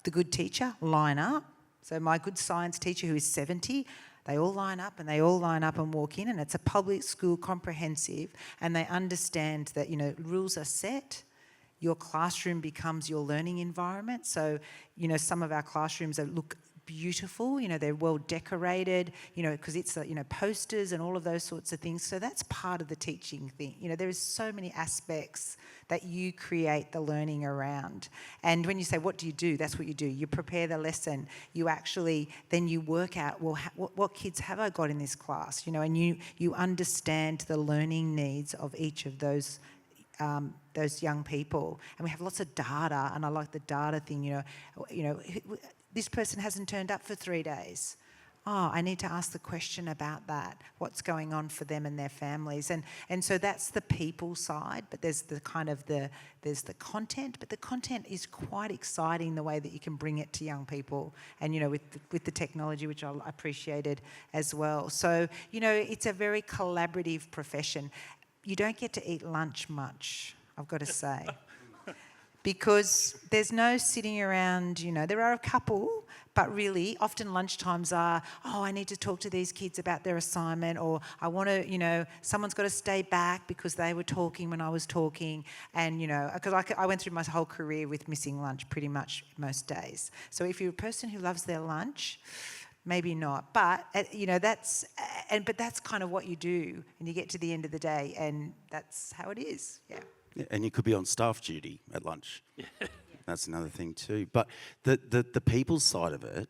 the good teacher, line up. So my good science teacher who is 70, they all line up and walk in, and it's a public school comprehensive, and they understand that, rules are set. Your classroom becomes your learning environment. So, some of our classrooms look beautiful, they're well decorated, because it's, posters and all of those sorts of things. So that's part of the teaching thing. There is so many aspects that you create the learning around. And when you say, what do you do? That's what you do. You prepare the lesson. You actually, then you work out, well, what kids have I got in this class? And you understand the learning needs of each of those young people. And we have lots of data, and I like the data thing, this person hasn't turned up for 3 days. Oh, I need to ask the question about that. What's going on for them and their families? And so that's the people side, but there's the content, but the content is quite exciting, the way that you can bring it to young people, and with the technology, which I appreciated as well. So, it's a very collaborative profession. You don't get to eat lunch much, I've got to say, because there's no sitting around, there are a couple, But really, often lunchtimes are, oh, I need to talk to these kids about their assignment, or I want to, you know, someone's got to stay back because they were talking when I was talking. And, you know, because I went through my whole career with missing lunch pretty much most days. So if you're a person who loves their lunch, maybe not. But, you know, but that's kind of what you do. And you get to the end of the day, and that's how it is, yeah. Yeah, and you could be on staff duty at lunch. That's another thing too. But the people side of it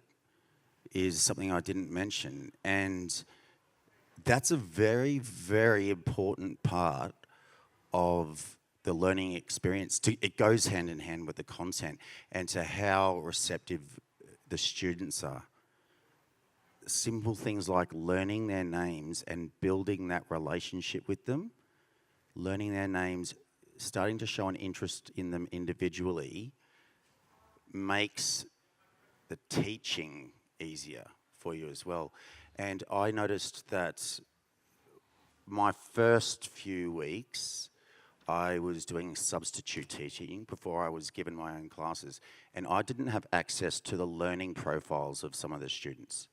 is something I didn't mention. And that's a very, very important part of the learning experience. It goes hand in hand with the content and to how receptive the students are. Simple things like learning their names and building that relationship with them, learning their names, starting to show an interest in them individually makes the teaching easier for you as well. And I noticed that my first few weeks, I was doing substitute teaching before I was given my own classes, and I didn't have access to the learning profiles of some of the students.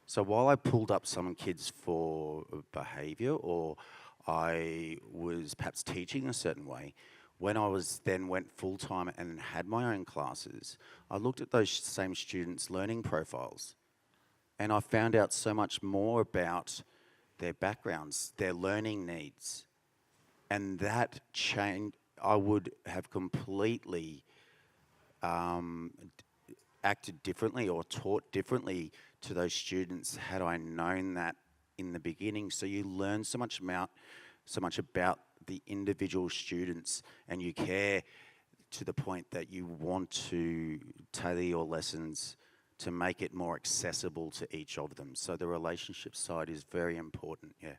So while I pulled up some kids for behaviour, or I was perhaps teaching a certain way, when I went full-time and had my own classes, I looked at those same students' learning profiles, and I found out so much more about their backgrounds, their learning needs, and that changed. I would have completely acted differently or taught differently to those students had I known that in the beginning. So you learn so much about the individual students, and you care to the point that you want to tailor your lessons to make it more accessible to each of them. So the relationship side is very important, yeah.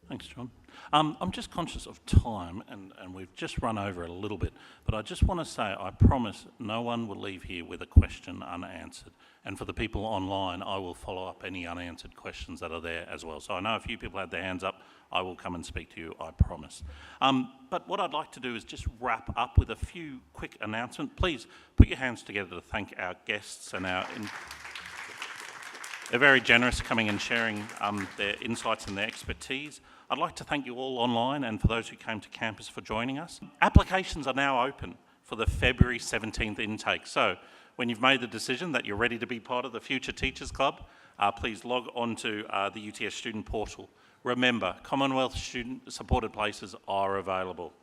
Thanks, John. I'm just conscious of time, and we've just run over it a little bit, but I just want to say I promise no one will leave here with a question unanswered. And for the people online, I will follow up any unanswered questions that are there as well. So I know a few people had their hands up. I will come and speak to you, I promise. But what I'd like to do is just wrap up with a few quick announcements. Please put your hands together to thank our guests and they're very generous coming and sharing their insights and their expertise. I'd like to thank you all online and for those who came to campus for joining us. Applications are now open for the February 17th intake. So when you've made the decision that you're ready to be part of the Future Teachers Club, please log on to the UTS student portal. Remember, Commonwealth student supported places are available.